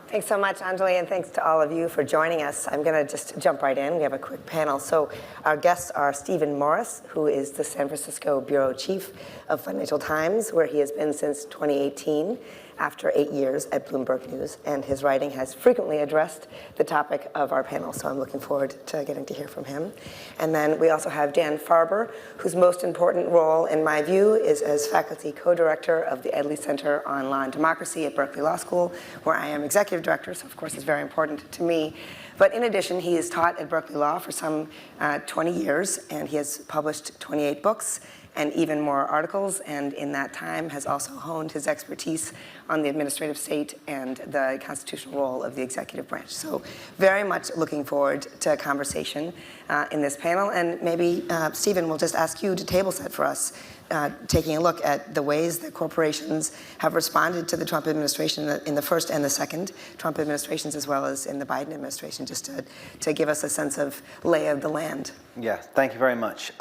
Thanks so much, Anjali, and thanks to all of you for joining us. I'm going to just jump right in. We have a quick panel. So our guests are Stephen Morris, who is the San Francisco Bureau Chief of Financial Times, where he has been since 2018, after 8 years at Bloomberg News. And his writing has frequently addressed the topic of our panel, so I'm looking forward to getting to hear from him. And then we also have Dan Farber, whose most important role, in my view, is as faculty co-director of the Edley Center on Law and Democracy at Berkeley Law School, where I am executive director, so of course it's very important to me. But in addition, he has taught at Berkeley Law for some 20 years, and he has published 28 books and even more articles, and in that time has also honed his expertise on the administrative state and the constitutional role of the executive branch. So very much looking forward to a conversation in this panel, and maybe Stephen, we'll just ask you to table set for us, taking a look at the ways that corporations have responded to the Trump administration in the first and the second Trump administrations, as well as in the Biden administration, just to give us a sense of lay of the land. Yeah, thank you very much.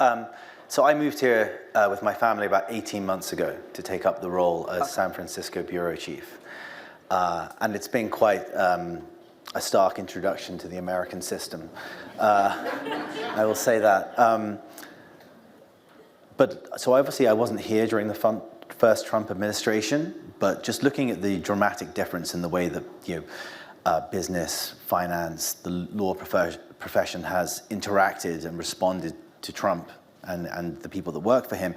So I moved here with my family about 18 months ago to take up the role as San Francisco Bureau Chief. And it's been quite a stark introduction to the American system. I will say that. But so obviously I wasn't here during the first Trump administration, but just looking at the dramatic difference in the way that business, finance, the law profession has interacted and responded to Trump and the people that work for him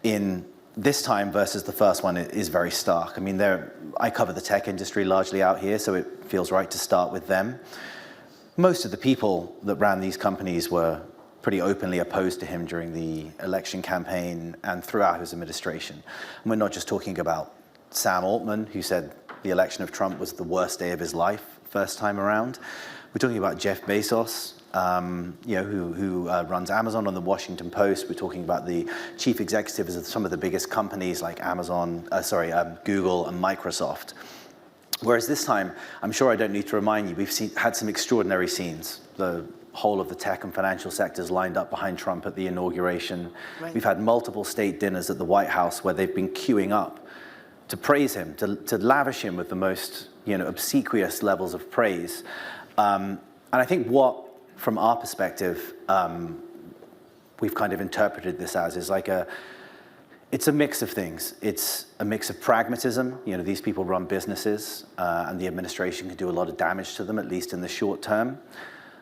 in this time versus the first one is very stark. I mean, I cover the tech industry largely out here, so it feels right to start with them. Most of the people that ran these companies were pretty openly opposed to him during the election campaign and throughout his administration. And we're not just talking about Sam Altman, who said the election of Trump was the worst day of his life first time around. We're talking about Jeff Bezos, who runs Amazon on the Washington Post. We're talking about the chief executives of some of the biggest companies like Google and Microsoft. Whereas this time, I'm sure I don't need to remind you, we've had some extraordinary scenes. The whole of the tech and financial sectors lined up behind Trump at the inauguration. Right. We've had multiple state dinners at the White House where they've been queuing up to praise him, to lavish him with the most obsequious levels of praise. And I think what, from our perspective, we've kind of interpreted this as is like it's a mix of things. It's a mix of pragmatism. These people run businesses, and the administration can do a lot of damage to them, at least in the short term.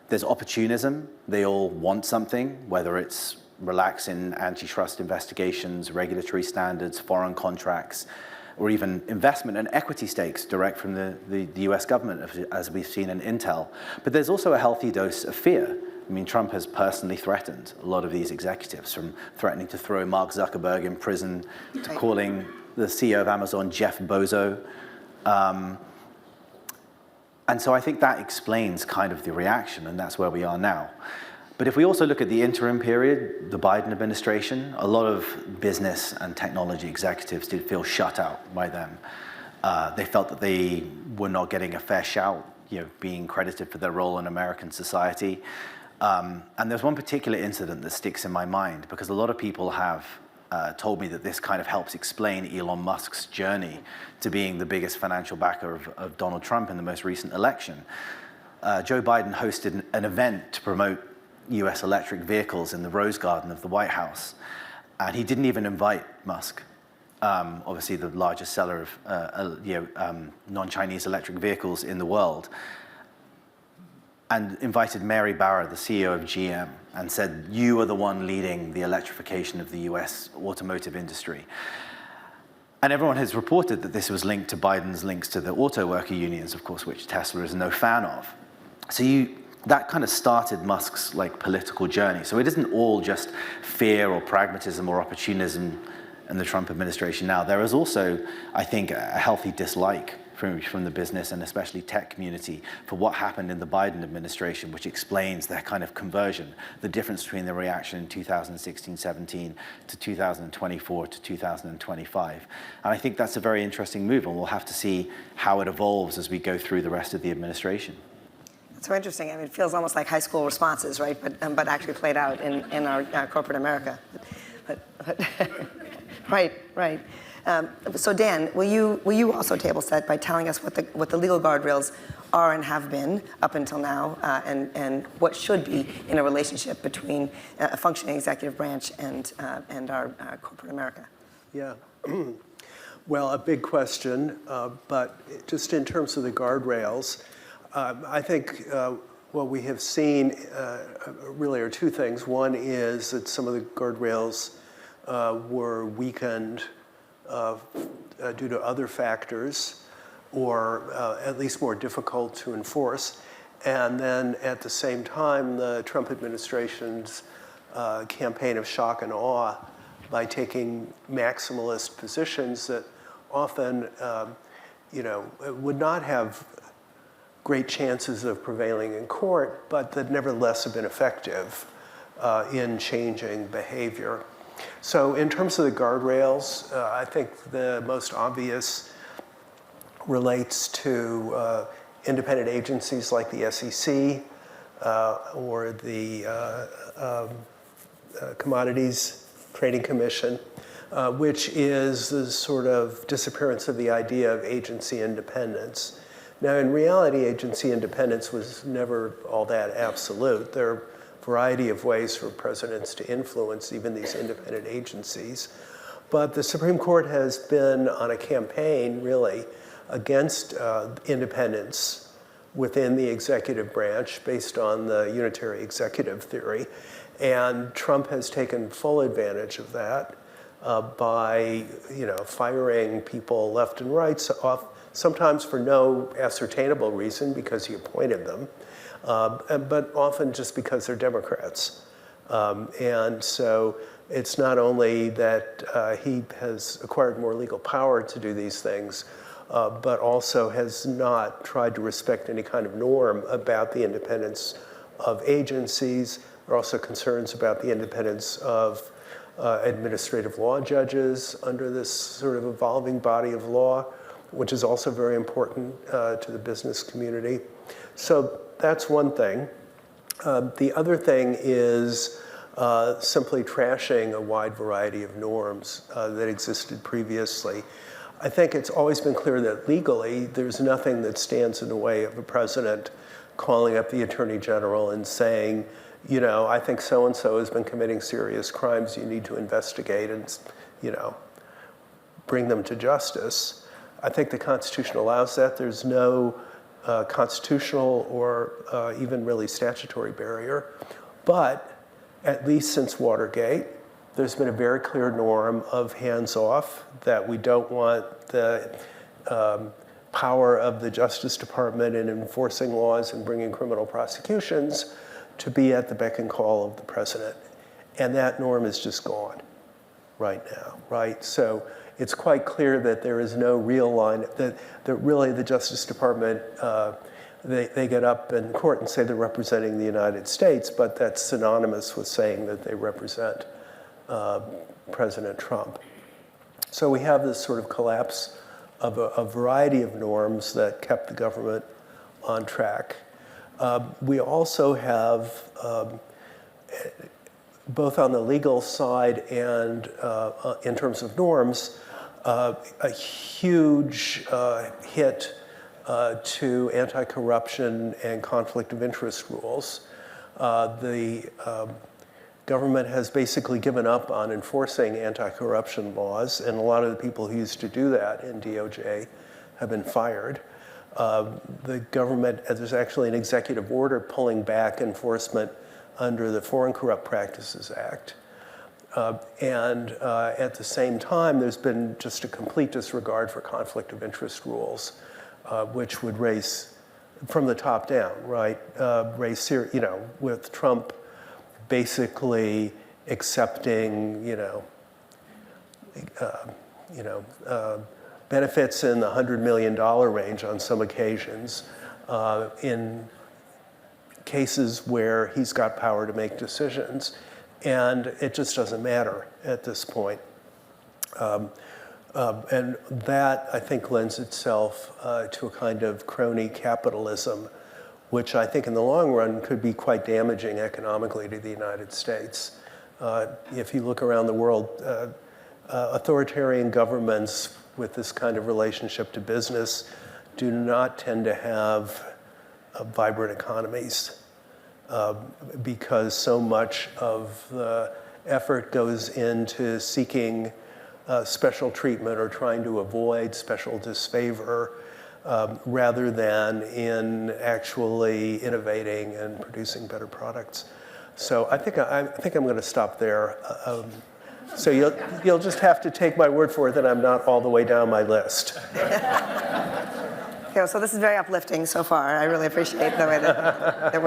There's opportunism. They all want something, whether it's relaxing antitrust investigations, regulatory standards, foreign contracts, or even investment and equity stakes direct from the US government, as we've seen in Intel. But there's also a healthy dose of fear. I mean, Trump has personally threatened a lot of these executives, from threatening to throw Mark Zuckerberg in prison to calling the CEO of Amazon Jeff Bozo. And so I think that explains kind of the reaction, and that's where we are now. But if we also look at the interim period, the Biden administration, a lot of business and technology executives did feel shut out by them. They felt that they were not getting a fair shout, being credited for their role in American society. And there's one particular incident that sticks in my mind, because a lot of people have told me that this kind of helps explain Elon Musk's journey to being the biggest financial backer of Donald Trump in the most recent election. Joe Biden hosted an event to promote US electric vehicles in the Rose Garden of the White House. And he didn't even invite Musk, obviously the largest seller of non-Chinese electric vehicles in the world, and invited Mary Barra, the CEO of GM, and said, "You are the one leading the electrification of the US automotive industry." And everyone has reported that this was linked to Biden's links to the auto worker unions, of course, which Tesla is no fan of. So that kind of started Musk's political journey. So it isn't all just fear or pragmatism or opportunism in the Trump administration now. There is also, I think, a healthy dislike from the business and especially tech community for what happened in the Biden administration, which explains their kind of conversion, the difference between the reaction in 2016-17 to 2024 to 2025. And I think that's a very interesting move, and we'll have to see how it evolves as we go through the rest of the administration. It's so interesting. I mean, it feels almost like high school responses, right? But actually played out in our corporate America. But right. So Dan, will you also table set by telling us what the legal guardrails are and have been up until now, and what should be in a relationship between a functioning executive branch and our corporate America? Yeah. Well, a big question, but just in terms of the guardrails, I think what we have seen really are two things. One is that some of the guardrails were weakened due to other factors, or at least more difficult to enforce. And then at the same time, the Trump administration's campaign of shock and awe by taking maximalist positions that often, would not have great chances of prevailing in court, but that nevertheless have been effective in changing behavior. So in terms of the guardrails, I think the most obvious relates to independent agencies like the SEC or the Commodities Trading Commission, which is the sort of disappearance of the idea of agency independence. Now, in reality, agency independence was never all that absolute. There are a variety of ways for presidents to influence even these independent agencies. But the Supreme Court has been on a campaign, really, against independence within the executive branch based on the unitary executive theory. And Trump has taken full advantage of that by, firing people left and right, sometimes for no ascertainable reason because he appointed them, but often just because they're Democrats. And so it's not only that he has acquired more legal power to do these things, but also has not tried to respect any kind of norm about the independence of agencies. There are also concerns about the independence of administrative law judges under this sort of evolving body of law, which is also very important to the business community. So that's one thing. The other thing is simply trashing a wide variety of norms that existed previously. I think it's always been clear that legally there's nothing that stands in the way of a president calling up the attorney general and saying, I think so-and-so has been committing serious crimes. You need to investigate and, bring them to justice. I think the Constitution allows that. There's no constitutional or even really statutory barrier. But at least since Watergate, there's been a very clear norm of hands-off, that we don't want the power of the Justice Department in enforcing laws and bringing criminal prosecutions to be at the beck and call of the president. And that norm is just gone right now, right? So it's quite clear that there is no real line, that really the Justice Department, they get up in court and say they're representing the United States, but that's synonymous with saying that they represent President Trump. So we have this sort of collapse of a variety of norms that kept the government on track. We also have, both on the legal side and in terms of norms, a huge hit to anti-corruption and conflict of interest rules. The government has basically given up on enforcing anti-corruption laws, and a lot of the people who used to do that in DOJ have been fired. The government, there's actually an executive order pulling back enforcement under the Foreign Corrupt Practices Act. And at the same time, there's been just a complete disregard for conflict of interest rules, which would raise, from the top down, right, with Trump basically accepting, benefits in the $100 million range on some occasions in cases where he's got power to make decisions. And it just doesn't matter at this point. And that, I think, lends itself to a kind of crony capitalism, which I think in the long run could be quite damaging economically to the United States. If you look around the world, authoritarian governments with this kind of relationship to business do not tend to have vibrant economies because so much of the effort goes into seeking special treatment or trying to avoid special disfavor rather than in actually innovating and producing better products. So I think I'm going to stop there. So you'll just have to take my word for it that I'm not all the way down my list. Okay, so this is very uplifting so far. I really appreciate the way that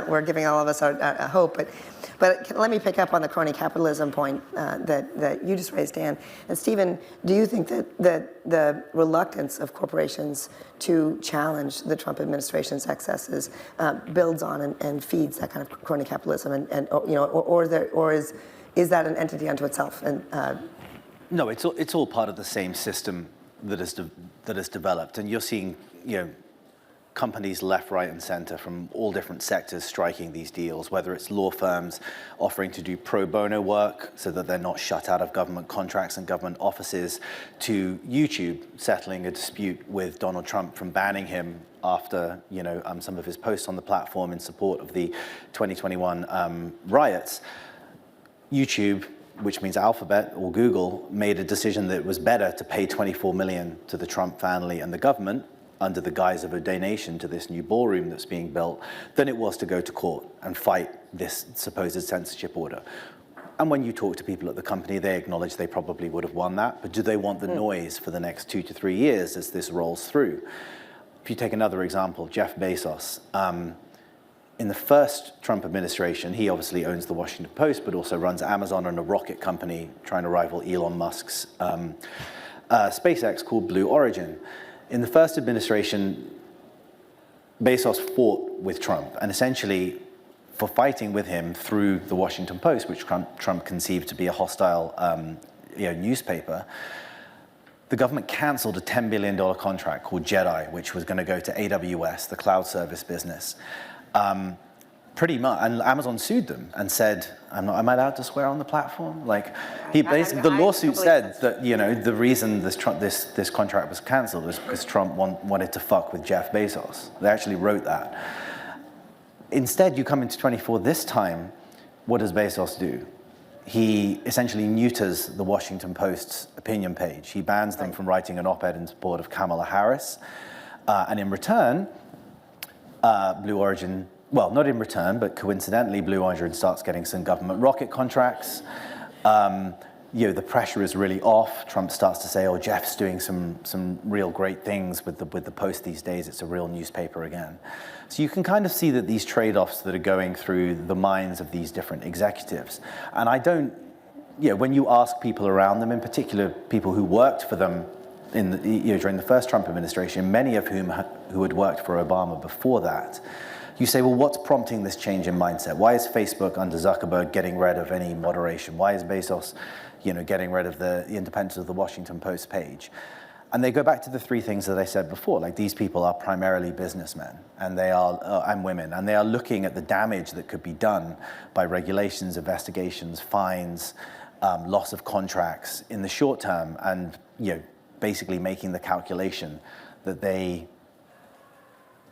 we're giving all of us a hope. But let me pick up on the crony capitalism point that you just raised, Dan. And Stephen, do you think that the reluctance of corporations to challenge the Trump administration's excesses builds on and feeds that kind of crony capitalism, or is that an entity unto itself? And no, it's all part of the same system that is developed, and you're seeing companies left, right, and center from all different sectors striking these deals, whether it's law firms offering to do pro bono work so that they're not shut out of government contracts and government offices, to YouTube settling a dispute with Donald Trump from banning him after some of his posts on the platform in support of the 2021 riots. YouTube, which means Alphabet or Google, made a decision that it was better to pay $24 million to the Trump family and the government under the guise of a donation to this new ballroom that's being built than it was to go to court and fight this supposed censorship order. And when you talk to people at the company, they acknowledge they probably would have won that, but do they want the noise for the next 2 to 3 years as this rolls through? If you take another example, Jeff Bezos, in the first Trump administration, he obviously owns the Washington Post, but also runs Amazon and a rocket company trying to rival Elon Musk's SpaceX called Blue Origin. In the first administration, Bezos fought with Trump, and essentially for fighting with him through the Washington Post, which Trump conceived to be a hostile newspaper, the government canceled a $10 billion contract called JEDI, which was going to go to AWS, the cloud service business. Pretty much, and Amazon sued them and said, "Am I allowed to swear on the platform?" Like, the lawsuit said that the reason this contract was canceled was because Trump wanted to fuck with Jeff Bezos. They actually wrote that. Instead, you come into 24 this time. What does Bezos do? He essentially neuters the Washington Post's opinion page. He bans them from writing an op-ed in support of Kamala Harris, and in return, Blue Origin. Well, not in return, but coincidentally, Blue Origin starts getting some government rocket contracts. The pressure is really off. Trump starts to say, "Oh, Jeff's doing some real great things with the Post these days. It's a real newspaper again." So you can kind of see that these trade-offs that are going through the minds of these different executives. And I don't, when you ask people around them, in particular people who worked for them during the first Trump administration, many of whom who had worked for Obama before that. You say, well, what's prompting this change in mindset? Why is Facebook under Zuckerberg getting rid of any moderation? Why is Bezos, getting rid of the independence of the Washington Post page? And they go back to the three things that I said before. Like, these people are primarily businessmen, and they are and women, and they are looking at the damage that could be done by regulations, investigations, fines, loss of contracts in the short term, and basically making the calculation that they,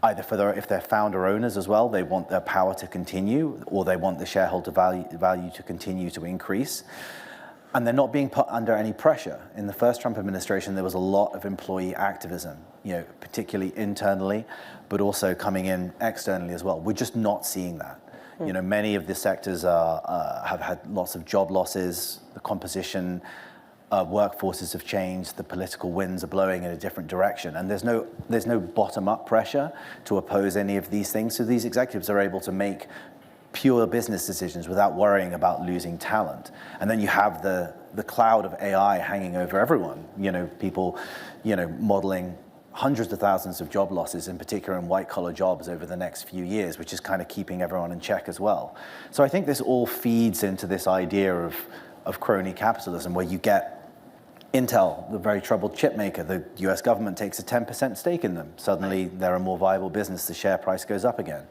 either if they're founder owners as well, they want their power to continue, or they want the shareholder value to continue to increase. And they're not being put under any pressure. In the first Trump administration, there was a lot of employee activism, particularly internally, but also coming in externally as well. We're just not seeing that. Many of the sectors have had lots of job losses. The composition workforces have changed, the political winds are blowing in a different direction, and there's no bottom-up pressure to oppose any of these things, so these executives are able to make pure business decisions without worrying about losing talent. And then you have the cloud of AI hanging over everyone, people modeling hundreds of thousands of job losses, in particular in white-collar jobs over the next few years, which is kind of keeping everyone in check as well. So I think this all feeds into this idea of crony capitalism, where you get Intel, the very troubled chip maker, the US government takes a 10% stake in them. Suddenly, they're a more viable business, the share price goes up again.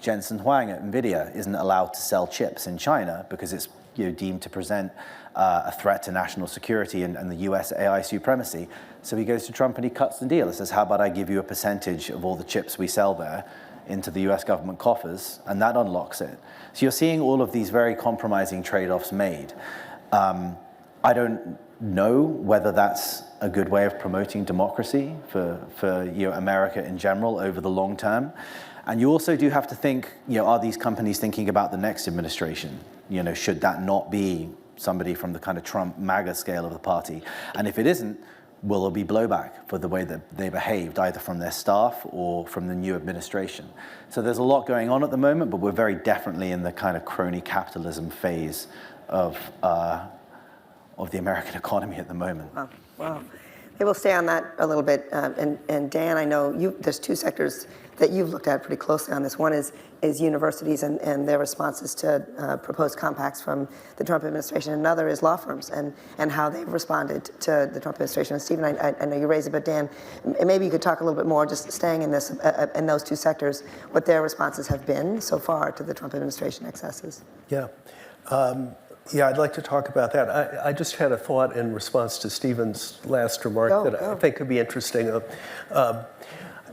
Jensen Huang at NVIDIA isn't allowed to sell chips in China because it's deemed to present a threat to national security and the US AI supremacy. So he goes to Trump and he cuts the deal. He says, how about I give you a percentage of all the chips we sell there into the US government coffers, and that unlocks it. So you're seeing all of these very compromising trade-offs made. I don't know whether that's a good way of promoting democracy for America in general over the long term. And you also do have to think, are these companies thinking about the next administration? Should that not be somebody from the kind of Trump MAGA scale of the party? And if it isn't, will there be blowback for the way that they behaved, either from their staff or from the new administration? So there's a lot going on at the moment, but we're very definitely in the kind of crony capitalism phase of the American economy at the moment. Wow. Maybe we'll stay on that a little bit. And Dan, I know there's two sectors that you've looked at pretty closely on this. One is universities and their responses to proposed compacts from the Trump administration. Another is law firms and how they've responded to the Trump administration. And Stephen, I know you raised it, but Dan, maybe you could talk a little bit more, just staying in those two sectors, what their responses have been so far to the Trump administration excesses. Yeah. I'd like to talk about that. I just had a thought in response to Stephen's last remark I think could be interesting.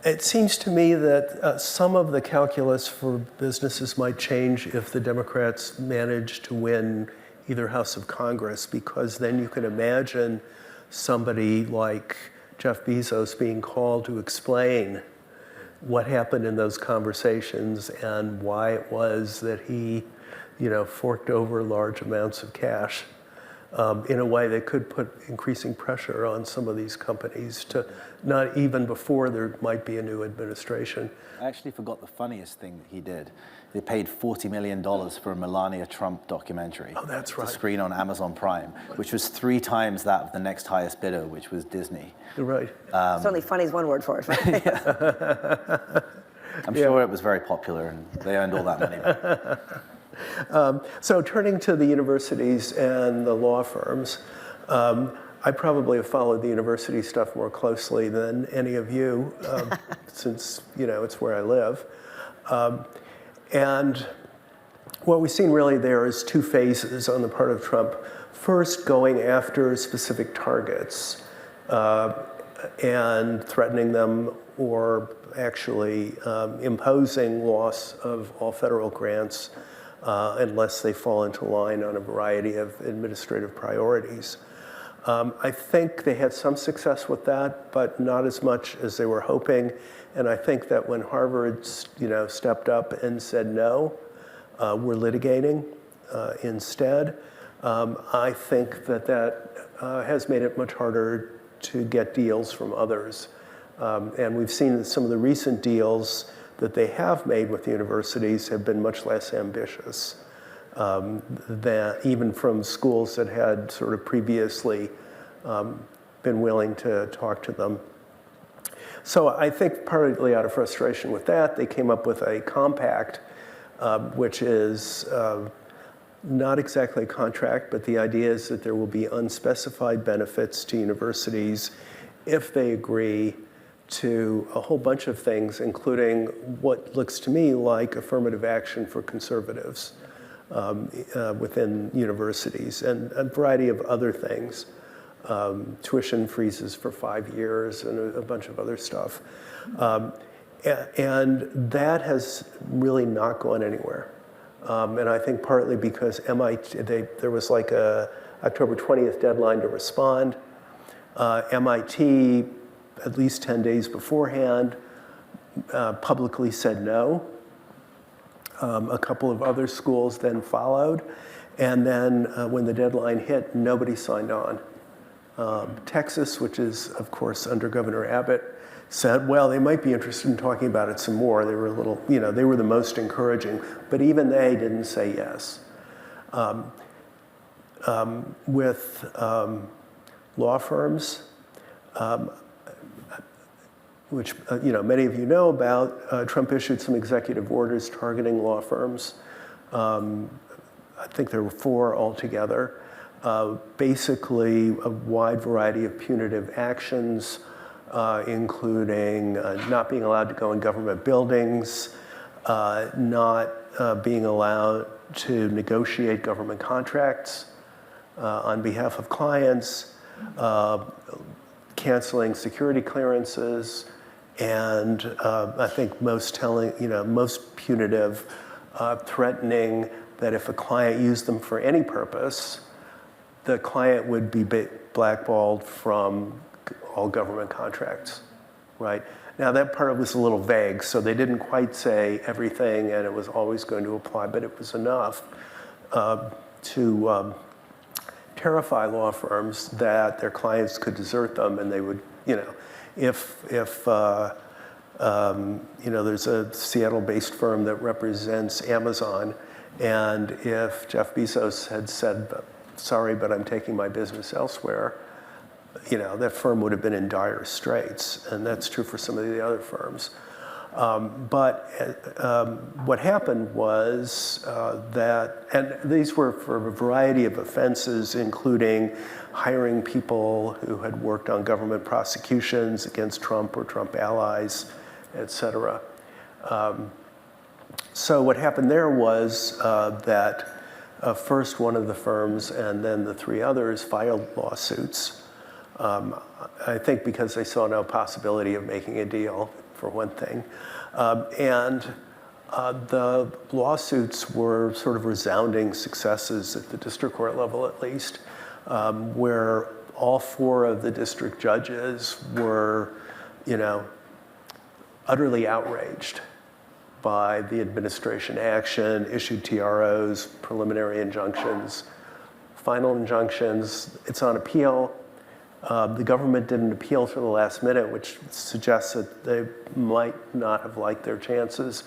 It seems to me that some of the calculus for businesses might change if the Democrats manage to win either House of Congress, because then you can imagine somebody like Jeff Bezos being called to explain what happened in those conversations and why it was that he forked over large amounts of cash in a way that could put increasing pressure on some of these companies to not even before there might be a new administration. I actually forgot the funniest thing that he did. They paid $40 million for a Melania Trump documentary. Oh, that's right. To screen on Amazon Prime, which was 3 times that of the next highest bidder, which was Disney. You're right. Certainly funny is one word for it. Right? I'm sure it was very popular and they earned all that money back. So turning to the universities and the law firms, I probably have followed the university stuff more closely than any of you, since it's where I live. And what we've seen really there is 2 phases on the part of Trump. First, going after specific targets and threatening them, or actually imposing loss of all federal grants unless they fall into line on a variety of administrative priorities. I think they had some success with that, but not as much as they were hoping. And I think that when Harvard, stepped up and said no, we're litigating instead, I think that has made it much harder to get deals from others. And we've seen that some of the recent deals that they have made with the universities have been much less ambitious than even from schools that had sort of previously been willing to talk to them. So I think partly out of frustration with that, they came up with a compact, which is not exactly a contract, but the idea is that there will be unspecified benefits to universities if they agree to a whole bunch of things, including what looks to me like affirmative action for conservatives within universities, and a variety of other things, tuition freezes for 5 years and a bunch of other stuff. And that has really not gone anywhere. And I think partly because MIT, there was like a October 20th deadline to respond. MIT, at least 10 days beforehand, publicly said no. A couple of other schools then followed. And then when the deadline hit, nobody signed on. Texas, which is, of course, under Governor Abbott, said, well, they might be interested in talking about it some more. They were a little, they were the most encouraging, but even they didn't say yes. With law firms, which many of you know about, Trump issued some executive orders targeting law firms. I think there were 4 altogether. Basically, a wide variety of punitive actions, including not being allowed to go in government buildings, not being allowed to negotiate government contracts, on behalf of clients, canceling security clearances, and I think most punitive, threatening that if a client used them for any purpose, the client would be blackballed from all government contracts, right? Now that part was a little vague, so they didn't quite say everything and it was always going to apply, but it was enough to terrify law firms that their clients could desert them, and they would, if there's a Seattle-based firm that represents Amazon, and if Jeff Bezos had said, sorry, but I'm taking my business elsewhere, that firm would have been in dire straits, and that's true for some of the other firms. But what happened was that, and these were for a variety of offenses, including hiring people who had worked on government prosecutions against Trump or Trump allies, et cetera. So what happened there was that first one of the firms and then the three others filed lawsuits. I think because they saw no possibility of making a deal, for one thing. And the lawsuits were sort of resounding successes at the district court level, at least, where all four of the district judges were, utterly outraged by the administration action, issued TROs, preliminary injunctions, final injunctions. It's on appeal. The government didn't appeal for the last minute, which suggests that they might not have liked their chances.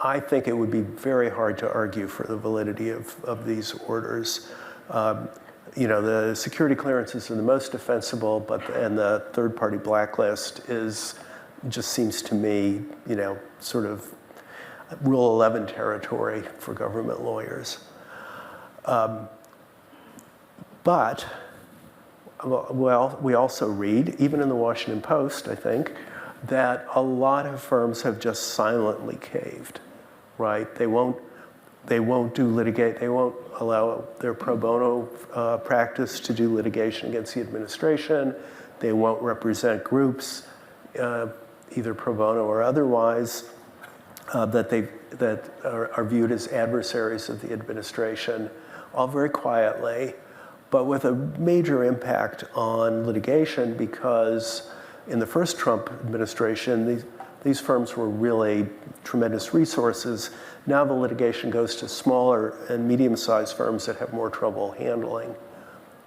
I think it would be very hard to argue for the validity of these orders. The security clearances are the most defensible, and the third-party blacklist just seems to me, sort of Rule 11 territory for government lawyers. But we also read, even in the Washington Post, I think, that a lot of firms have just silently caved, right? They won't allow their pro bono practice to do litigation against the administration. They won't represent groups, either pro bono or otherwise, that are viewed as adversaries of the administration, all very quietly, but with a major impact on litigation, because in the first Trump administration, these firms were really tremendous resources. Now the litigation goes to smaller and medium-sized firms that have more trouble handling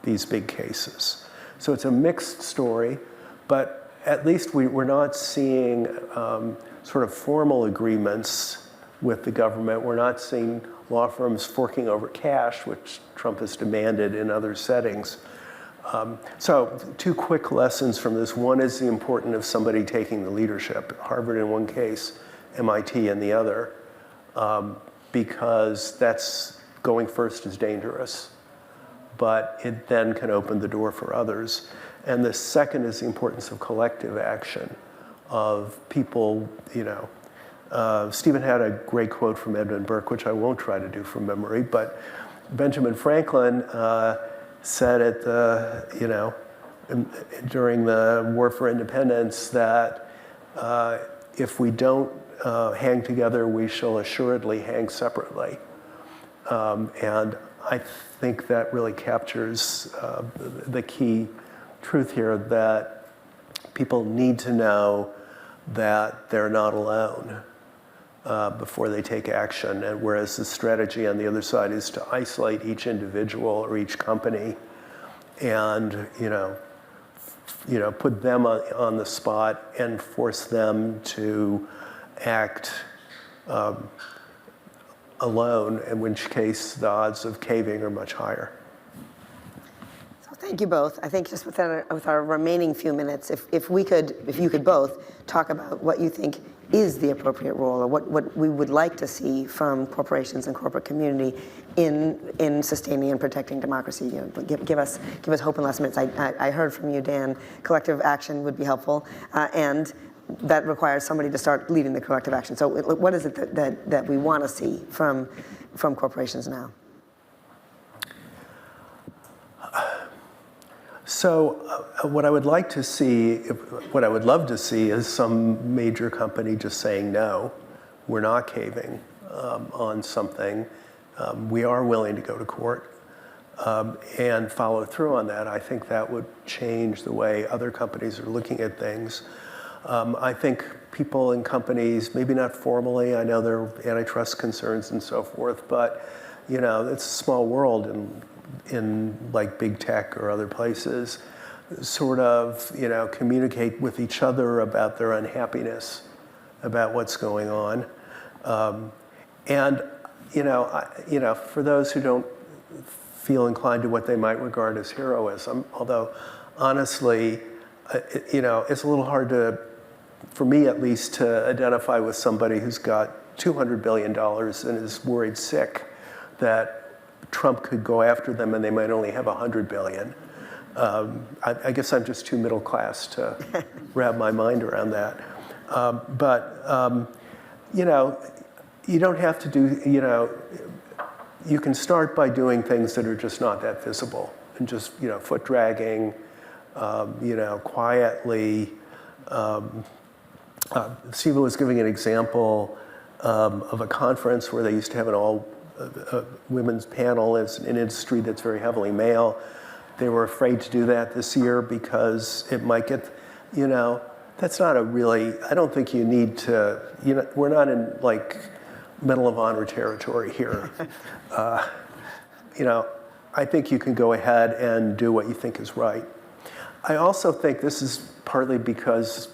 these big cases. So it's a mixed story, but at least we're not seeing sort of formal agreements with the government. We're not seeing law firms forking over cash, which Trump has demanded in other settings. So two quick lessons from this. One is the importance of somebody taking the leadership. Harvard in one case, MIT in the other, because that's going first is dangerous, but it then can open the door for others. And the second is the importance of collective action, of people, Stephen had a great quote from Edmund Burke, which I won't try to do from memory, but Benjamin Franklin said during the War for Independence that if we don't hang together, we shall assuredly hang separately. And I think that really captures the key truth here, that people need to know that they're not alone before they take action. And whereas the strategy on the other side is to isolate each individual or each company and put them on the spot and force them to act alone, in which case the odds of caving are much higher. Thank you both. I think just with our remaining few minutes, if you could both talk about what you think is the appropriate role, or what we would like to see from corporations and corporate community in sustaining and protecting democracy. Give us hope in last minutes. I heard from you, Dan, collective action would be helpful, and that requires somebody to start leading the collective action. So what is it that we want to see from corporations now? So what I would like to see, what I would love to see is some major company just saying, no, we're not caving on something. We are willing to go to court and follow through on that. I think that would change the way other companies are looking at things. I think people in companies, maybe not formally, I know there are antitrust concerns and so forth, but you know, it's a small world in like big tech or other places, sort of, you know, communicate with each other about their unhappiness about what's going on. And, for those who don't feel inclined to what they might regard as heroism, although honestly, it's a little hard to, for me at least, to identify with somebody who's got $200 billion and is worried sick that Trump could go after them and they might only have $100 billion. I guess I'm just too middle class to wrap my mind around that. You don't have to do, you can start by doing things that are just not that visible and just, foot dragging, quietly. Stephen was giving an example of a conference where they used to have an all women's panel. It's an industry that's very heavily male. They were afraid to do that this year because it might get, that's not a really, I don't think you need to, we're not in like Medal of Honor territory here. I think you can go ahead and do what you think is right. I also think this is partly because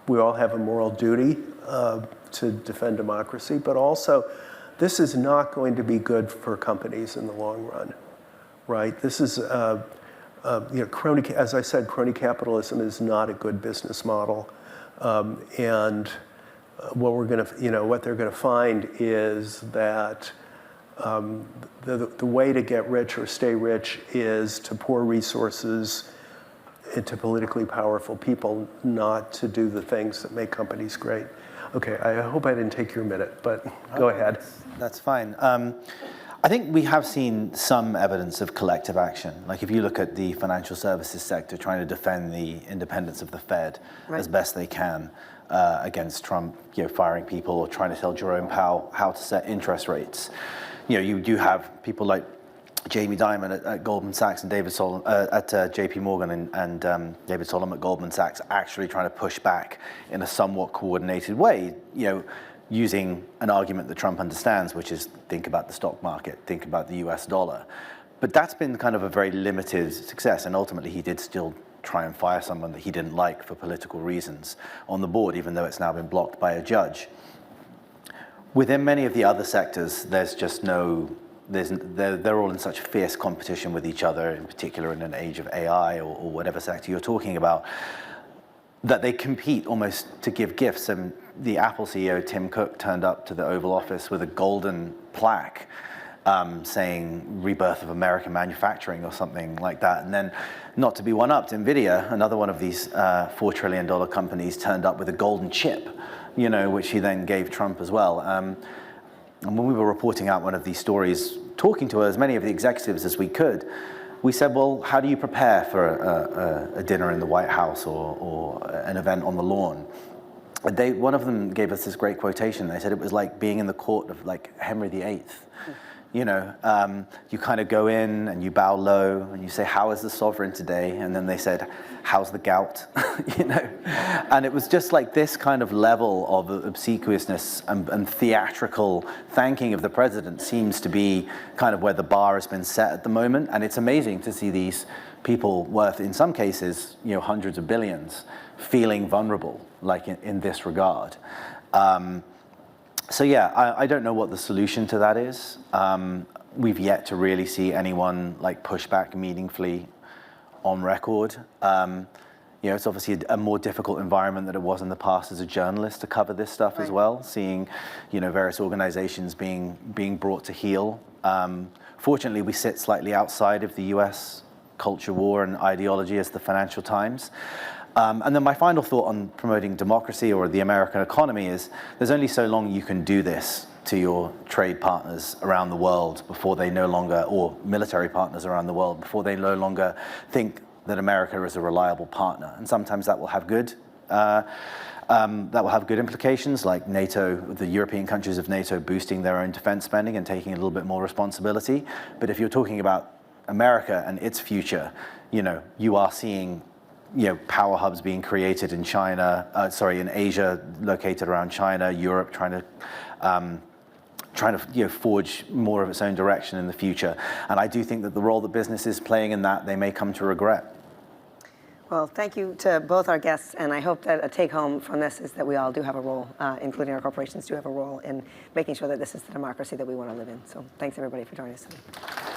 we all have a moral duty to defend democracy, but also this is not going to be good for companies in the long run, right? This is, as I said, crony capitalism is not a good business model, and what they're going to find is that the way to get rich or stay rich is to pour resources into politically powerful people, not to do the things that make companies great. Okay, I hope I didn't take your minute, but go ahead. That's fine. I think we have seen some evidence of collective action. Like if you look at the financial services sector trying to defend the independence of the Fed as best they can against Trump, firing people or trying to tell Jerome Powell how to set interest rates. You do have people like Jamie Dimon at Goldman Sachs and David Solomon at JP Morgan and David Solomon at Goldman Sachs actually trying to push back in a somewhat coordinated way, using an argument that Trump understands, which is think about the stock market, think about the US dollar. But that's been kind of a very limited success, and ultimately he did still try and fire someone that he didn't like for political reasons on the board, even though it's now been blocked by a judge. Within many of the other sectors, there's just they're all in such fierce competition with each other, in particular in an age of AI or whatever sector you're talking about, that they compete almost to give gifts. And the Apple CEO, Tim Cook, turned up to the Oval Office with a golden plaque saying rebirth of American manufacturing or something like that. And then, not to be one-upped, NVIDIA, another one of these $4 trillion companies, turned up with a golden chip, which he then gave Trump as well. And when we were reporting out one of these stories, talking to as many of the executives as we could, we said, well, how do you prepare for a dinner in the White House or an event on the lawn? One of them gave us this great quotation. They said it was like being in the court of like Henry VIII. You kind of go in and you bow low and you say, how is the sovereign today? And then they said, how's the gout? And it was just like this kind of level of obsequiousness and theatrical thanking of the president seems to be kind of where the bar has been set at the moment. And it's amazing to see these people worth, in some cases, hundreds of billions, feeling vulnerable, like in this regard. I don't know what the solution to that is. We've yet to really see anyone like push back meaningfully on record. It's obviously a more difficult environment than it was in the past as a journalist to cover this stuff as well, seeing various organizations being brought to heel. Fortunately, we sit slightly outside of the US culture war and ideology as the Financial Times. And then my final thought on promoting democracy or the American economy is there's only so long you can do this to your trade partners around the world before they no longer, or military partners around the world, before they no longer think that America is a reliable partner. And sometimes that will have good implications, like NATO, the European countries of NATO boosting their own defense spending and taking a little bit more responsibility. But if you're talking about America and its future, you are seeing power hubs being created in in Asia, located around China, Europe, trying to forge more of its own direction in the future. And I do think that the role that business is playing in that, they may come to regret. Well, thank you to both our guests, and I hope that a take-home from this is that we all do have a role, including our corporations do have a role in making sure that this is the democracy that we want to live in. So thanks, everybody, for joining us today.